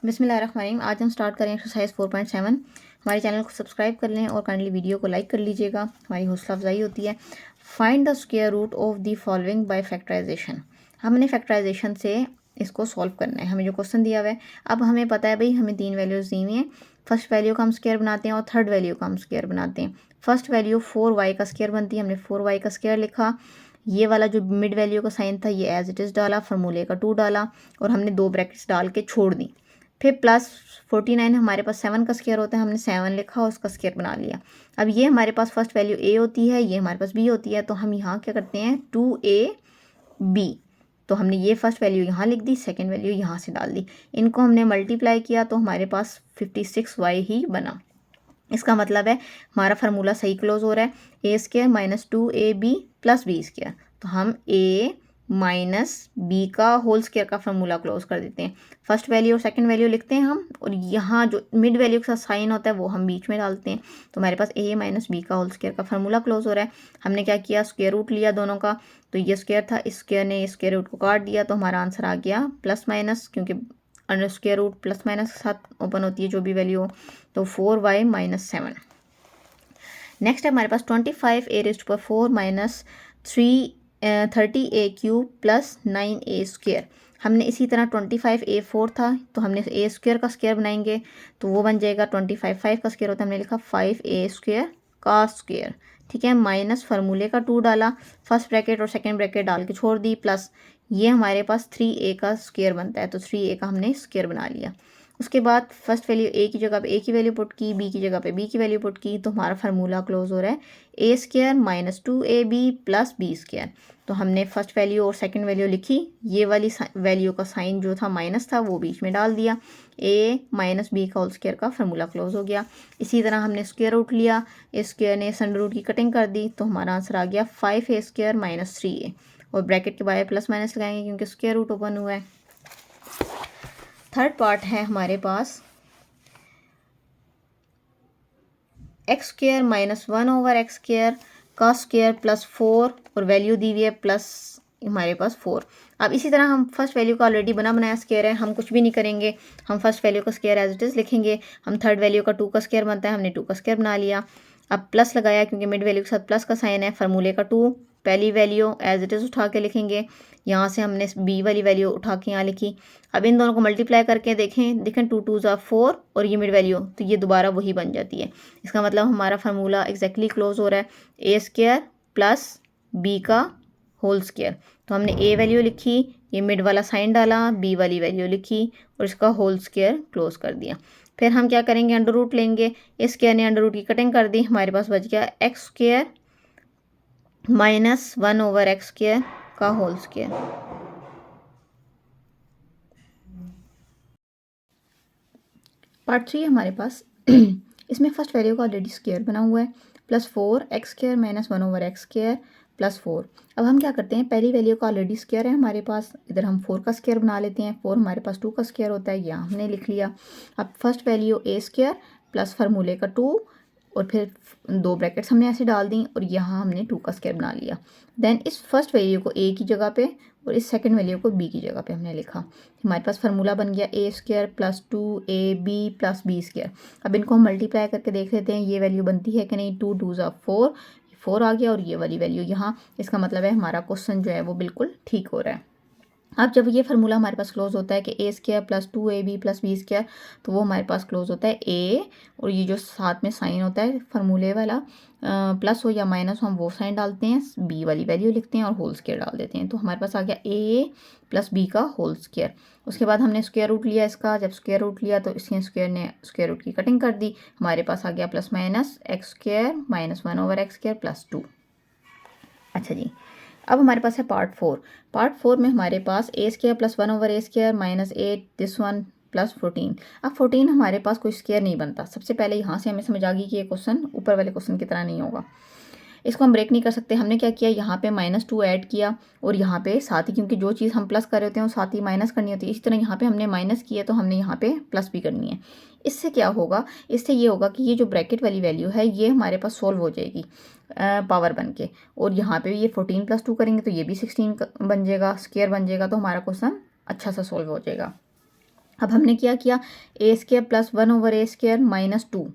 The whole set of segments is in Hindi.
बिस्मिल्लाहिर्रहमानिर्रहीम। आज हम स्टार्ट करें एक्सरसाइज 4.7। हमारे चैनल को सब्सक्राइब कर लें और काइंडली वीडियो को लाइक कर लीजिएगा, हमारी हौसला अफजाई होती है। Find the square root of the following by factorisation. हमने फैक्टराइजेशन से इसको सॉल्व करना है। हमें जो क्वेश्चन दिया हुआ है, अब हमें पता है भाई हमें 3 वैल्यूज़ दी हुई हैं। फर्स्ट वैल्यू का हम स्क्वायर बनाते हैं और थर्ड वैल्यू का हम स्क्वायर बनाते हैं। फर्स्ट वैल्यू 4y का स्क्वायर बनती है, हमने 4y का स्क्वायर लिखा। ये वाला जो मिड वैल्यू का साइन था ये एज इट इज़ डाला, फार्मूले का 2 डाला और हमने 2 ब्रैकेट्स डाल के छोड़ दी। फिर प्लस 49 हमारे पास 7 का स्क्वायर होता है, हमने 7 लिखा और उसका स्क्वायर बना लिया। अब ये हमारे पास फर्स्ट वैल्यू a होती है, ये हमारे पास b होती है, तो हम यहाँ क्या करते हैं 2ab। तो हमने ये फर्स्ट वैल्यू यहाँ लिख दी, सेकेंड वैल्यू यहाँ से डाल दी। इनको हमने मल्टीप्लाई किया तो हमारे पास 56y ही बना। इसका मतलब है हमारा फार्मूला सही क्लोज हो रहा है। a² minus 2ab plus b²। तो हम a माइनस बी का होल स्क्वायर का फार्मूला क्लोज कर देते हैं। फर्स्ट वैल्यू और सेकंड वैल्यू लिखते हैं हम, और यहाँ जो मिड वैल्यू के साथ साइन होता है वो हम बीच में डालते हैं। तो हमारे पास a माइनस बी का होल स्क्वायर का फार्मूला क्लोज हो रहा है। हमने क्या किया, स्क्वायर रूट लिया दोनों का, तो ये स्क्वायर था, इस स्क्वायर ने इस स्क्वायर रूट को काट दिया, तो हमारा आंसर आ गया प्लस माइनस, क्योंकि under square root plus minus के साथ ओपन होती है जो भी वैल्यू हो। तो 4y माइनस 7। नेक्स्ट है हमारे पास 25a⁴ minus 30a³ plus 9a²। हमने इसी तरह 25a4 था तो हमने a² का स्क्वायर बनाएंगे, तो वो बन जाएगा 25। 5 का स्क्वायर होता है, हमने लिखा 5a² का स्क्वायर, ठीक है। माइनस फार्मूले का 2 डाला, फर्स्ट ब्रैकेट और सेकंड ब्रैकेट डाल के छोड़ दी, प्लस ये हमारे पास 3a का स्क्वायर बनता है, तो 3a का हमने स्क्वायर बना लिया। उसके बाद फर्स्ट वैल्यू a की जगह पे a की वैल्यू पुट की, b की जगह पे b की वैल्यू पुट की, तो हमारा फार्मूला क्लोज हो रहा है a² minus 2ab plus b²। तो हमने फर्स्ट वैल्यू और सेकंड वैल्यू लिखी, ये वाली वैल्यू का साइन जो था माइनस था वो बीच में डाल दिया, a माइनस बी का होल स्क्वायर का फार्मूला क्लोज हो गया। इसी तरह हमने स्क्वायर रूट लिया, इस स्क्वायर ने अंडर रूट की कटिंग कर दी, तो हमारा आंसर आ गया 5a² माइनस 3a, और ब्रैकेट के बाहर प्लस माइनस लगाएंगे क्योंकि स्क्वायर रूट ओपन हुआ है। थर्ड पार्ट है हमारे पास x² माइनस 1/x² का स्क्वायर प्लस 4, और वैल्यू दी हुई है प्लस हमारे पास 4। अब इसी तरह हम फर्स्ट वैल्यू का ऑलरेडी बना बनाया स्क्वायर है, हम कुछ भी नहीं करेंगे, हम फर्स्ट वैल्यू का स्क्वायर एज इट इज़ लिखेंगे। हम थर्ड वैल्यू का 2 का स्क्वायर बनता है, हमने 2 का स्क्वायर बना लिया। अब प्लस लगाया क्योंकि मिड वैल्यू के साथ प्लस का साइन है, फार्मूले का 2 पहली वैल्यू एज इट इज़ उठा के लिखेंगे, यहाँ से हमने बी वाली वैल्यू उठा के यहाँ लिखी। अब इन दोनों को मल्टीप्लाई करके देखें 2 2 ज़ा 4 और ये मिड वैल्यू, तो ये दोबारा वही बन जाती है। इसका मतलब हमारा फार्मूला एग्जैक्टली क्लोज हो रहा है a² प्लस बी का होल स्क्वायर। तो हमने a वैल्यू लिखी, ये मिड वाला साइन डाला, b वाली वैल्यू लिखी और इसका होल स्क्वायर क्लोज कर दिया। फिर हम क्या करेंगे, अंडर रूट लेंगे, इस स्क्वायर ने अंडर रूट की कटिंग कर दी, हमारे पास बच गया x² माइनस 1/x² का होल स्क्वायर। पार्ट 3 हमारे पास इसमें फर्स्ट वैल्यू का ऑलरेडी स्क्वायर बना हुआ है, plus 4x² minus 1/x² plus 4। अब हम क्या करते हैं, पहली वैल्यू का ऑलरेडी स्क्वायर है हमारे पास, इधर हम 4 का स्क्वायर बना लेते हैं। 4 हमारे पास 2 का स्क्वायर होता है, यहाँ हमने लिख लिया। अब फर्स्ट वैल्यू a² प्लस फार्मूले का 2, और फिर 2 ब्रैकेट्स हमने ऐसे डाल दी और यहाँ हमने 2 का स्क्वायर बना लिया। देन इस फर्स्ट वैल्यू को a की जगह पे और इस सेकंड वैल्यू को b की जगह पे हमने लिखा। हमारे पास फार्मूला बन गया a² plus 2ab plus b²। अब इनको हम मल्टीप्लाई करके देख लेते हैं ये वैल्यू बनती है कि नहीं। 2 2 ज़ा 4, 4 आ गया और ये वाली वैल्यू यहाँ। इसका मतलब है हमारा क्वेश्चन जो है वो बिल्कुल ठीक हो रहा है। अब जब ये फार्मूला हमारे पास क्लोज होता है कि a² plus 2ab plus b², तो वो हमारे पास क्लोज होता है a, और ये जो साथ में साइन होता है फार्मूले वाला, प्लस हो या माइनस हो हम वो साइन डालते हैं, b वाली वैल्यू लिखते हैं और होल स्क्वायर डाल देते हैं। तो हमारे पास आ गया a प्लस b का होल स्क्वायर। उसके बाद हमने स्क्वायर रूट लिया इसका, जब स्क्वायर रूट लिया तो इसके स्क्वायर ने स्क्वायर रूट की कटिंग कर दी, हमारे पास आ गया plus minus x² minus 1/x² plus 2। अच्छा जी, अब हमारे पास है पार्ट 4। पार्ट 4 में हमारे पास a² plus 1/a² minus 8 this one plus 14। अब 14 हमारे पास कोई स्क्वायर नहीं बनता। सबसे पहले यहाँ से हमें समझ आ गई कि ये क्वेश्चन ऊपर वाले क्वेश्चन की तरह नहीं होगा, इसको हम ब्रेक नहीं कर सकते। हमने क्या किया, यहाँ पे -2 ऐड किया और यहाँ पे साथ ही, क्योंकि जो चीज़ हम प्लस कर रहे होते हैं वो साथ ही माइनस करनी होती है, इसी तरह यहाँ पे हमने माइनस किया तो हमने यहाँ पे प्लस भी करनी है। इससे क्या होगा, इससे ये होगा कि ये जो ब्रैकेट वाली वैल्यू है ये हमारे पास सोल्व हो जाएगी पावर बन के, और यहाँ पे ये 14 + 2 करेंगे तो ये भी 16 बन जाएगा, स्क्वायर बन जाएगा, तो हमारा क्वेश्चन अच्छा सा सोल्व हो जाएगा। अब हमने क्या किया, ए स्क्वायर प्लस 1/a² -2।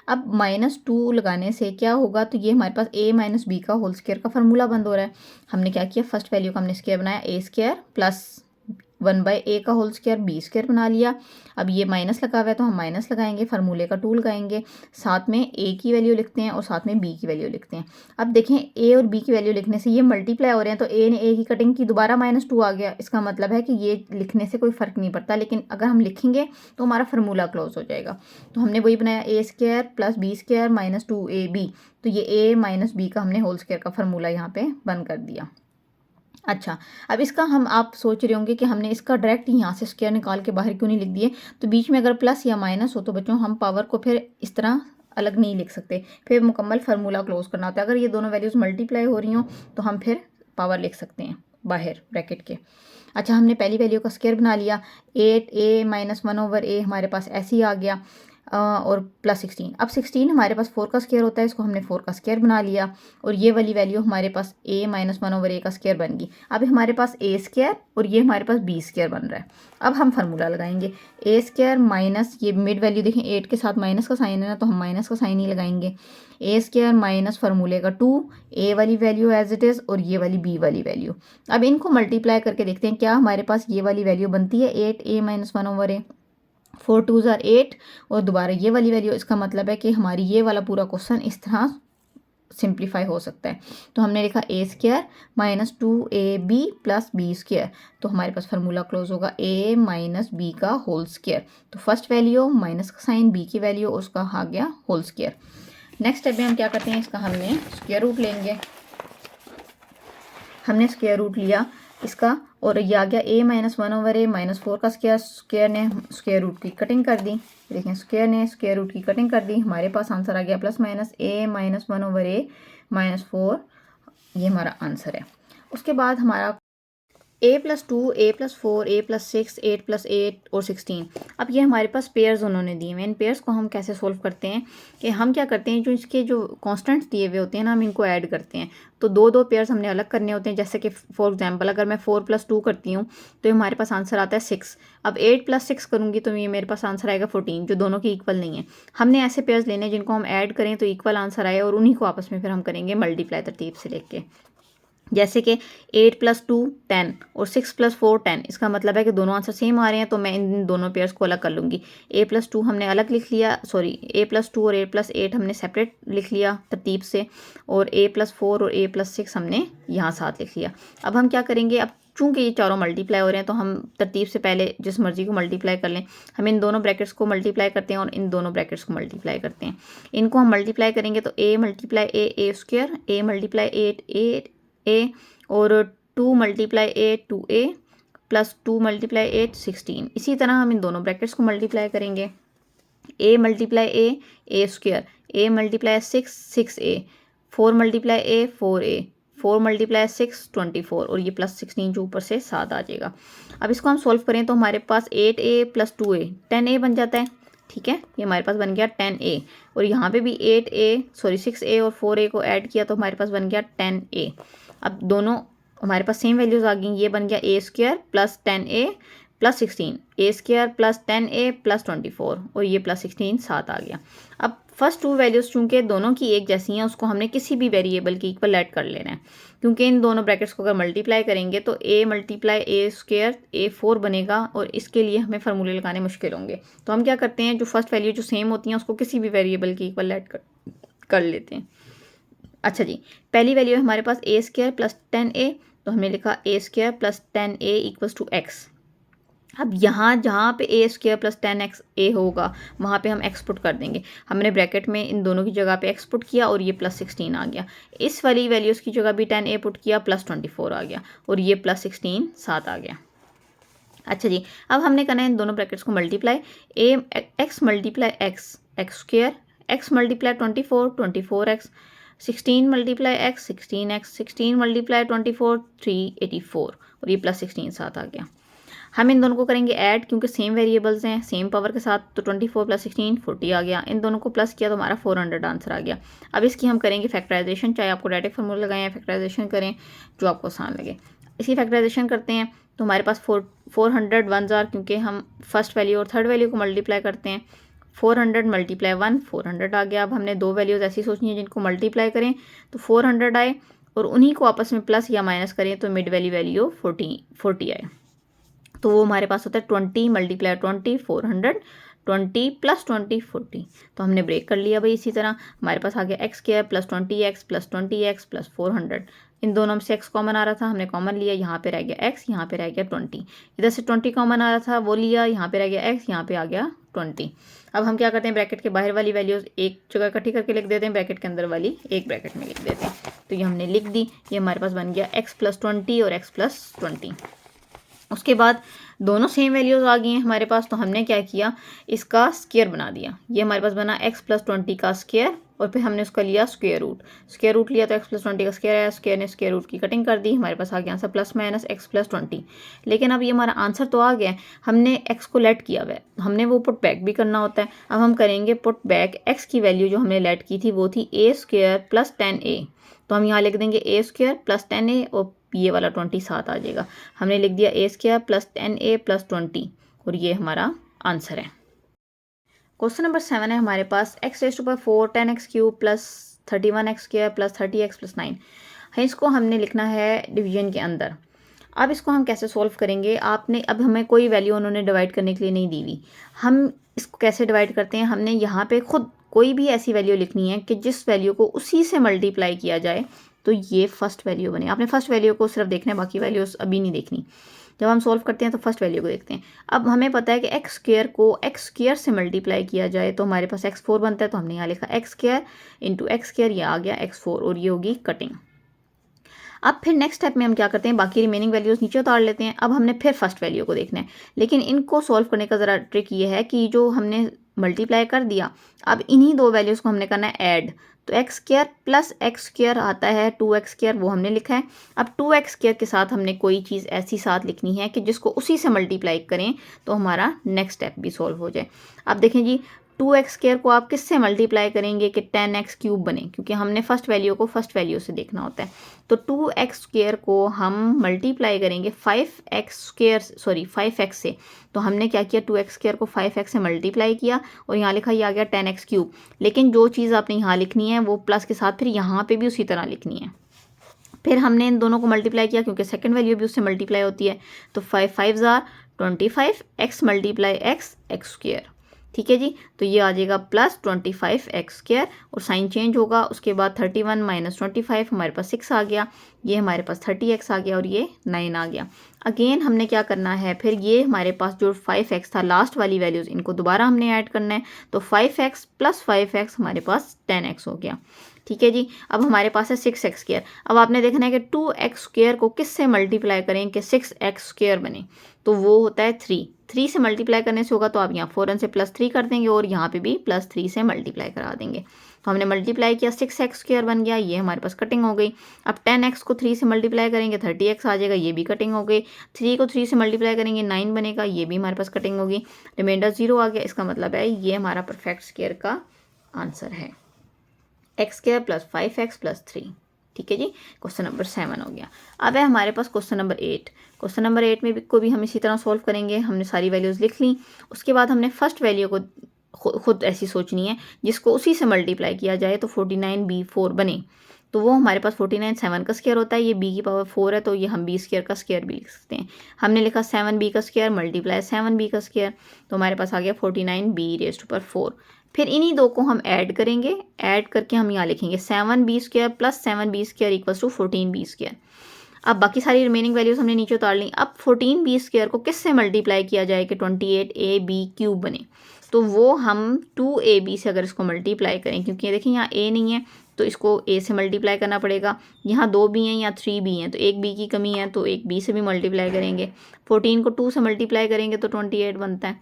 अब -2 लगाने से क्या होगा, तो ये हमारे पास a माइनस बी का होल स्क्वायर का फार्मूला बंद हो रहा है। हमने क्या किया, फर्स्ट वैल्यू का हमने स्क्वायर बनाया, a² प्लस 1/a का होल स्क्वायर b² बना लिया। अब ये माइनस लगा हुआ है तो हम माइनस लगाएंगे, फार्मूले का 2 लगाएंगे, साथ में a की वैल्यू लिखते हैं और साथ में b की वैल्यू लिखते हैं। अब देखें a और b की वैल्यू लिखने से ये मल्टीप्लाई हो रहे हैं, तो a ने a की कटिंग की, दोबारा -2 आ गया। इसका मतलब है कि ये लिखने से कोई फ़र्क नहीं पड़ता, लेकिन अगर हम लिखेंगे तो हमारा फार्मूला क्लोज हो जाएगा। तो हमने वही बनाया, a² प्लस b² -2ab। तो ये a माइनस b का हमने होल स्क्वायर का फार्मूला यहाँ पे बंद कर दिया। अच्छा, अब इसका आप सोच रहे होंगे कि हमने इसका डायरेक्ट यहाँ से स्क्वायर निकाल के बाहर क्यों नहीं लिख दिए। तो बीच में अगर प्लस या माइनस हो तो बच्चों हम पावर को फिर इस तरह अलग नहीं लिख सकते, फिर मुकम्मल फार्मूला क्लोज करना होता है। अगर ये दोनों वैल्यूज़ मल्टीप्लाई हो रही हों तो हम फिर पावर लिख सकते हैं बाहर ब्रैकेट के। अच्छा, हमने पहली वैल्यू का स्क्वायर बना लिया, 8a माइनस 1/a हमारे पास ऐसे ही आ गया, और प्लस 16। अब 16 हमारे पास 4 का स्क्वायर होता है, इसको हमने 4 का स्क्वायर बना लिया, और ये वाली वैल्यू हमारे पास a माइनस 1/a का स्क्वायर बन गई। अब हमारे पास a² और ये हमारे पास b² बन रहा है। अब हम फार्मूला लगाएंगे, a² माइनस, ये मिड वैल्यू देखें 8 के साथ माइनस का साइन है ना, तो हम माइनस का साइन ही लगाएंगे। a² माइनस फार्मूले का 2, a वाली वैल्यू एज इट इज़ और ये वाली b वाली वैल्यू। अब इनको मल्टीप्लाई करके देखते हैं क्या हमारे पास ये वाली वैल्यू बनती है, 8a माइनस 1/a, 4 2 ज़ार 8, और दोबारा ये वाली वैल्यू। इसका मतलब है कि हमारी ये वाला पूरा क्वेश्चन इस तरह सिंप्लीफाई हो सकता है। तो हमने लिखा a² minus 2ab plus b², तो हमारे पास फार्मूला क्लोज होगा a माइनस b का होल स्क्वायर। तो फर्स्ट वैल्यू माइनस का साइन, b की वैल्यू, उसका आ गया होल स्क्वायर। नेक्स्ट स्टेप में हम क्या करते हैं, इसका हमने स्क्वायर रूट लेंगे। हमने स्क्वायर रूट लिया इसका, और ये आ गया a माइनस 1/a माइनस 4 का स्क्वायर। स्क्वायर ने स्क्वायर रूट की कटिंग कर दी, देखें स्क्वायर ने स्क्वायर रूट की कटिंग कर दी, हमारे पास आंसर आ गया plus minus a minus 1/a minus 4, ये हमारा आंसर है। उसके बाद हमारा a+2, a+4, a+6, 8+8 और 16। अब ये हमारे पास पेयर्स उन्होंने दिए हुए हैं। इन पेयर्स को हम कैसे सोल्व करते हैं कि हम क्या करते हैं, जो इसके जो कांस्टेंट्स दिए हुए होते हैं ना, हम इनको ऐड करते हैं। तो दो पेयर्स हमने अलग करने होते हैं। जैसे कि फॉर एग्जांपल अगर मैं 4+2 करती हूँ तो हमारे पास आंसर आता है 6। अब 8+6 करूँगी तो ये मेरे पास आंसर आएगा 14, जो दोनों के इक्वल नहीं है। हमने ऐसे पेयर्स लेने हैं जिनको हम ऐड करें तो इक्वल आंसर आए, और उन्हीं को आपस में फिर हम करेंगे मल्टीप्लाई तरतीब से लेके। जैसे कि 8+2 10 और 6+4 10, इसका मतलब है कि दोनों आंसर सेम आ रहे हैं, तो मैं इन दोनों पेयर्स को अलग कर लूँगी। a+2 हमने अलग लिख लिया, सॉरी a+2 और a+8 हमने सेपरेट लिख लिया तरतीब से, और a+4 और a+6 हमने यहाँ साथ लिख लिया। अब हम क्या करेंगे, अब चूँकि ये चारों मल्टीप्लाई हो रहे हैं तो हम तरतीब से पहले जिस मर्जी को मल्टीप्लाई कर लें। हम इन दोनों ब्रैकेट्स को मल्टीप्लाई करते हैं और इन दोनों ब्रैकेट्स को मल्टीप्लाई करते हैं। इनको हम मल्टीप्लाई करेंगे तो a multiply a² a multiply 8 a, और 2 मल्टीप्लाई 8 2a प्लस 2 मल्टीप्लाई 8 16। इसी तरह हम इन दोनों ब्रैकेट्स को मल्टीप्लाई करेंगे, a multiply a² a multiply 6 a, 4 multiply a 4 multiply 6 24, और ये प्लस 16 जो ऊपर से 7 आ जाएगा। अब इसको हम सॉल्व करें तो हमारे पास 8a प्लस 2a 10a बन जाता है। ठीक है, ये हमारे पास बन गया 10a, और यहाँ पे भी 6a और 4a को ऐड किया तो हमारे पास बन गया 10a। अब दोनों हमारे पास सेम वैल्यूज आ गई, ये बन गया a² plus 10a plus 16, a² plus 10a plus 24, और ये प्लस 16 7 आ गया। अब फर्स्ट टू वैल्यूज़ चूँकि दोनों की एक जैसी हैं, उसको हमने किसी भी वेरिएबल की इक्वल ऐड कर लेना है, क्योंकि इन दोनों ब्रैकेट्स को अगर मल्टीप्लाई करेंगे तो a मल्टीप्लाई a² a4 बनेगा, और इसके लिए हमें फार्मूले लगाने मुश्किल होंगे। तो हम क्या करते हैं, जो फर्स्ट वैल्यू जो सेम होती हैं उसको किसी भी वेरिएबल की इक्वल ऐड कर लेते हैं। अच्छा जी, पहली वैल्यू है हमारे पास a² प्लस 10a, तो हमने लिखा a² plus 10a equals to x। अब यहाँ जहाँ पे a² प्लस 10x a होगा वहाँ पे हम x पुट कर देंगे। हमने ब्रैकेट में इन दोनों की जगह पे x पुट किया और ये प्लस 16 आ गया। इस वाली वैल्यूज़ की जगह भी 10a पुट किया, प्लस 24 आ गया, और ये प्लस 16 7 आ गया। अच्छा जी, अब हमने करना है इन दोनों ब्रैकेट्स को multiply, x multiply x² x multiply 24x, 16 multiply x 16 multiply 24 384, और ये प्लस 16 7 आ गया। हम इन दोनों को करेंगे ऐड, क्योंकि सेम वेरिएबल्स हैं सेम पावर के साथ, तो 24 प्लस 16 40 आ गया। इन दोनों को प्लस किया तो हमारा 400 आंसर आ गया। अब इसकी हम करेंगे फैक्टराइजेशन, चाहे आपको डायरेक्ट फार्मूला लगाएं या फैक्टराइजेशन करें, जो आपको आसान लगे। इसी फैक्टराइजेशन करते हैं तो हमारे पास 400 1 जार, क्योंकि हम फर्स्ट वैल्यू और थर्ड वैल्यू को मल्टीप्लाई करते हैं। 400 मल्टीप्लाई 1 400 आ गया। अब हमने दो वैल्यूज़ ऐसी सोचनी है जिनको मल्टीप्लाई करें तो 400 आए और उन्हीं को आपस में प्लस या माइनस करें तो मिड वैल्यू 40 आए। तो वो हमारे पास होता है 20 मल्टीप्लाई 20 400, 20 प्लस 20 40। तो हमने ब्रेक कर लिया भाई। इसी तरह हमारे पास आ गया x square plus 20x plus 20x plus 400। इन दोनों में से x कॉमन आ रहा था, हमने कॉमन लिया, यहाँ पे रह गया x, यहाँ पे रह गया 20। इधर से 20 कॉमन आ रहा था, वो लिया, यहाँ पे रह गया x, यहाँ पे आ गया 20। अब हम क्या करते हैं, ब्रैकेट के बाहर वाली वैल्यूज एक जगह इकट्ठी करके लिख देते हैं, ब्रैकेट के अंदर वाली एक ब्रैकेट में लिख देते हैं। तो ये हमने लिख दी। ये हमारे पास बन गया x प्लस 20 और x प्लस 20। उसके बाद दोनों सेम वैल्यूज़ आ गई हैं हमारे पास, तो हमने क्या किया, इसका स्क्वायर बना दिया। ये हमारे पास बना x प्लस 20 का स्क्वायर और फिर हमने उसका लिया स्क्वायर रूट लिया तो x प्लस 20 का स्क्वायर आया। स्क्वायर ने स्क्वायर रूट की कटिंग कर दी, हमारे पास आ गया answer plus minus x plus 20। लेकिन अब ये हमारा आंसर तो आ गया, हमने x को लेट किया हुआ है, हमने वो पुट बैक भी करना होता है। अब हम करेंगे पुट बैक। x की वैल्यू जो हमने लेट की थी वो थी a स्क्वायर प्लस 10a, तो हम यहाँ लिख देंगे a स्क्वायर प्लस 10a और ये वाला 20 साथ आ जाएगा। हमने लिख दिया a square plus 10a plus 20 और ये हमारा आंसर है। क्वेश्चन नंबर 7 है हमारे पास, x raise to power 4 10x cube plus 31x square plus 30x plus 9 है। इसको हमने लिखना है डिवीजन के अंदर। अब इसको हम कैसे सोल्व करेंगे, आपने अब हमें कोई वैल्यू उन्होंने डिवाइड करने के लिए नहीं दी हुई। हम इसको कैसे डिवाइड करते हैं, हमने यहाँ पे खुद कोई भी ऐसी वैल्यू लिखनी है कि जिस वैल्यू को उसी से मल्टीप्लाई किया जाए तो ये फर्स्ट वैल्यू बने। आपने फर्स्ट वैल्यू को सिर्फ देखना है, बाकी वैल्यूज अभी नहीं देखनी। जब हम सॉल्व करते हैं तो फर्स्ट वैल्यू को देखते हैं। अब हमें पता है कि एक्स स्क्वायर को एक्स स्क्वायर से मल्टीप्लाई किया जाए तो हमारे पास x4 बनता है, तो हमने यहाँ लिखा x square into x square, ये आ गया x4 और ये होगी कटिंग। अब फिर नेक्स्ट स्टेप में हम क्या करते हैं, बाकी रिमेनिंग वैल्यूज़ नीचे उतार लेते हैं। अब हमने फिर फर्स्ट वैल्यू को देखना है, लेकिन इनको सॉल्व करने का ज़रा ट्रिक ये है कि जो हमने मल्टीप्लाई कर दिया, अब इन्हीं दो वैल्यूज़ को हमने करना है ऐड। तो x square plus x square आता है 2x स्क्वायर, वो हमने लिखा है। अब 2x स्क्वायर के साथ हमने कोई चीज़ ऐसी साथ लिखनी है कि जिसको उसी से मल्टीप्लाई करें तो हमारा नेक्स्ट स्टेप भी सॉल्व हो जाए। अब देखें जी, 2x स्क्वायर को आप किससे मल्टीप्लाई करेंगे कि 10x क्यूब बने, क्योंकि हमने फर्स्ट वैल्यू को फर्स्ट वैल्यू से देखना होता है। तो 2x स्क्वायर को हम मल्टीप्लाई करेंगे 5x से। तो हमने क्या किया, 2x स्क्वायर को 5x से मल्टीप्लाई किया और यहाँ लिखा, ये आ गया 10x क्यूब। लेकिन जो चीज़ आपने यहाँ लिखनी है वो प्लस के साथ फिर यहाँ पे भी उसी तरह लिखनी है। फिर हमने इन दोनों को मल्टीप्लाई किया क्योंकि सेकंड वैल्यू भी उससे मल्टीप्लाई होती है। तो 5 5 25 x मल्टीप्लाई एक्स स्क्वायर, ठीक है जी। तो ये आ जाएगा प्लस 25x स्क्वायर और साइन चेंज होगा। उसके बाद 31 माइनस 25 हमारे पास 6 आ गया, ये हमारे पास 30x आ गया और ये 9 आ गया। अगेन हमने क्या करना है, फिर ये हमारे पास जो 5x था लास्ट वाली वैल्यूज़, इनको दोबारा हमने ऐड करना है। तो 5x प्लस 5x हमारे पास 10x हो गया, ठीक है जी। अब हमारे पास है 6x स्क्वायर। अब आपने देखना है कि 2x स्क्वायर को किससे मल्टीप्लाई करें कि 6x स्क्वायर बने, तो वो होता है 3 से मल्टीप्लाई करने से होगा। तो आप यहाँ 4 से प्लस 3 कर देंगे और यहाँ पे भी प्लस 3 से मल्टीप्लाई करा देंगे। तो हमने मल्टीप्लाई किया, 6x स्क्वायर बन गया, ये हमारे पास कटिंग हो गई। अब 10x को 3 से मल्टीप्लाई करेंगे 30x आ जाएगा, ये भी कटिंग हो गई। 3 को 3 से मल्टीप्लाई करेंगे 9 बनेगा, ये भी हमारे पास कटिंग होगी। रिमाइंडर 0 आ गया, इसका मतलब है ये हमारा परफेक्ट स्क्वायर का आंसर है, x square plus 5x plus 3, ठीक है जी। क्वेश्चन नंबर 7 हो गया। अब है हमारे पास क्वेश्चन नंबर 8। क्वेश्चन नंबर 8 में भी को भी हम इसी तरह सॉल्व करेंगे। हमने सारी वैल्यूज़ लिख ली, उसके बाद हमने फर्स्ट वैल्यू को खुद ऐसी सोचनी है जिसको उसी से मल्टीप्लाई किया जाए तो 49b4 बने। तो वो हमारे पास 49 7 का स्क्वायर होता है, ये b की पावर 4 है, तो ये हम b स्क्वायर का स्क्वायर भी लिख सकते हैं। हमने लिखा 7b का स्क्वायर मल्टीप्लाई 7b का स्क्वायर, तो हमारे पास आ गया 49b रेज़ टू पावर 4। फिर इन्हीं दो को हम ऐड करेंगे, ऐड करके हम यहाँ लिखेंगे 7b square plus 7b square equals to 14b square. अब बाकी सारी रिमेनिंग वैल्यूज हमने नीचे उतार ली। अब 14b स्क्वायर को किससे मल्टीप्लाई किया जाए कि 28ab क्यूब बने, तो वो हम 2ab से अगर इसको मल्टीप्लाई करें, क्योंकि देखिए यहाँ a नहीं है तो इसको a से मल्टीप्लाई करना पड़ेगा। यहाँ 2 b हैं, यहाँ 3 b हैं, तो एक b की कमी है तो एक b से भी मल्टीप्लाई करेंगे। 14 को 2 से मल्टीप्लाई करेंगे तो 28 बनता है।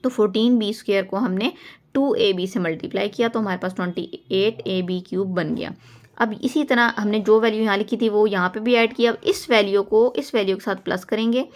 तो 14b स्क्वायर को हमने 2ab से मल्टीप्लाई किया तो हमारे पास 28ab क्यूब बन गया। अब इसी तरह हमने जो वैल्यू यहाँ लिखी थी वो यहाँ पे भी ऐड किया। अब इस वैल्यू के साथ प्लस करेंगे,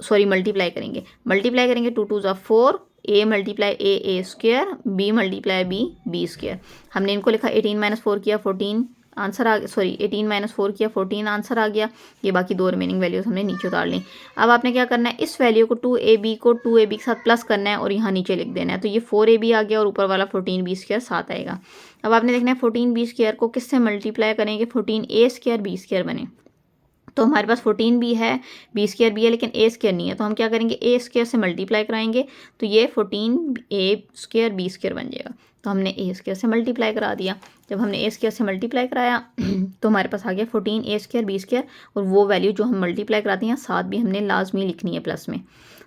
सॉरी मल्टीप्लाई करेंगे 2 2 4, a multiply a square, b multiply b square. हमने इनको लिखा 18 माइनस 4 किया 14, आंसर आ सॉरी 18 माइनस 4 किया 14 आंसर आ गया। ये बाकी दो रिमेनिंग वैल्यूज हमने नीचे उतार ली। अब आपने क्या करना है, इस वैल्यू को 2ab को 2ab के साथ प्लस करना है और यहाँ नीचे लिख देना है। तो ये 4ab आ गया और ऊपर वाला 14b² साथ आएगा। अब आपने देखना है 14b² को किससे मल्टीप्लाई करेंगे, 14a² b² बने। तो हमारे पास 14b है, b² भी है, लेकिन a² नहीं है। तो हम क्या करेंगे, a² से मल्टीप्लाई कराएंगे तो ये 14a² b² बन जाएगा। तो हमने a² से मल्टीप्लाई करा दिया। जब हमने a² से मल्टीप्लाई कराया तो हमारे पास आ गया 14a² b², और वो वैल्यू जो हम मल्टीप्लाई कराते हैं साथ भी हमने लाजमी लिखनी है प्लस में।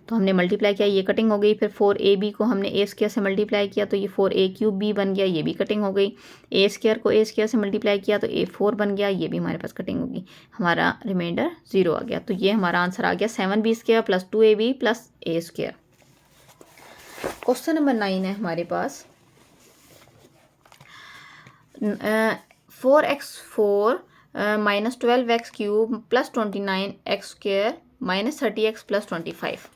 तो हमने मल्टीप्लाई किया, ये कटिंग हो गई। फिर 4ab को हमने a² से मल्टीप्लाई किया तो ये 4a³ बन गया, ये भी कटिंग हो गई। a² को a² से मल्टीप्लाई किया तो a4 बन गया, ये भी हमारे पास कटिंग होगी। हमारा रिमाइंडर 0 आ गया। तो ये हमारा आंसर आ गया 7b² plus 2ab plus a²। Question number 9 है हमारे पास 4x4 minus 12x³ plus 29x² minus 30x plus 25।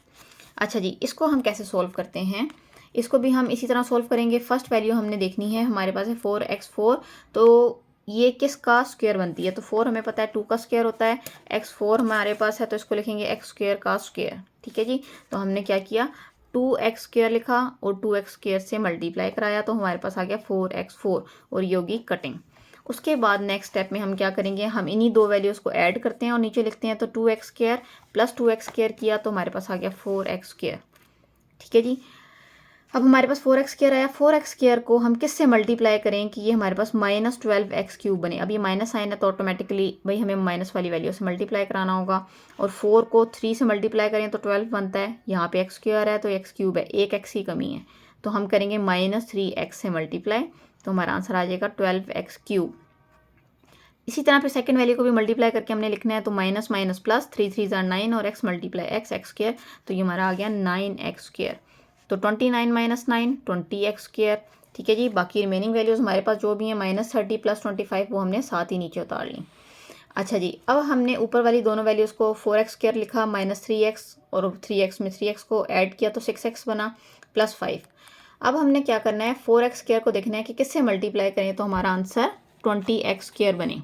अच्छा जी, इसको हम कैसे सोल्व करते हैं, इसको भी हम इसी तरह सोल्व करेंगे। फर्स्ट वैल्यू हमने देखनी है, हमारे पास है 4x4, तो ये किसका स्क्वायर बनती है, तो 4 हमें पता है 2 का स्क्वायर होता है, x4 हमारे पास है तो इसको लिखेंगे x² का स्क्वायर। ठीक है जी, तो हमने क्या किया, 2x² लिखा और 2x² से मल्टीप्लाई कराया तो हमारे पास आ गया 4x4 और ये होगी कटिंग। उसके बाद नेक्स्ट स्टेप में हम क्या करेंगे, हम इन्हीं दो वैल्यूज़ को ऐड करते हैं और नीचे लिखते हैं। तो 2x² प्लस 2x² किया तो हमारे पास आ गया 4x²। ठीक है जी, अब हमारे पास 4x² आया। 4x² को हम किससे मल्टीप्लाई करें कि ये हमारे पास माइनस 12x³ बने। अब ये माइनस साइन है तो ऑटोमेटिकली भाई हमें माइनस वाली वैल्यू से मल्टीप्लाई कराना होगा। और 4 को 3 से मल्टीप्लाई करें तो 12 बनता है। यहाँ पे x² है तो x³ है, एक x ही कमी है, तो हम करेंगे -3x से मल्टीप्लाई, तो हमारा आंसर आ जाएगा 12x³। इसी तरह फिर सेकंड वैल्यू को भी मल्टीप्लाई करके हमने लिखना है, तो माइनस माइनस प्लस 3 3 = 9 और x मल्टीप्लाई x² तो ये हमारा आ गया 9x²। तो 29 माइनस 9 20x²। ठीक है जी, बाकी रिमेनिंग वैल्यूज़ हमारे पास जो भी हैं -30 प्लस 25 वो हमने साथ ही नीचे उतार ली। अच्छा जी, अब हमने ऊपर वाली दोनों वैल्यूज़ को 4x² लिखा -3x और 3x में 3x को ऐड किया तो 6x बना प्लस 5। अब हमने क्या करना है, 4x² को देखना है कि किससे मल्टीप्लाई करें तो हमारा आंसर 20x² बने।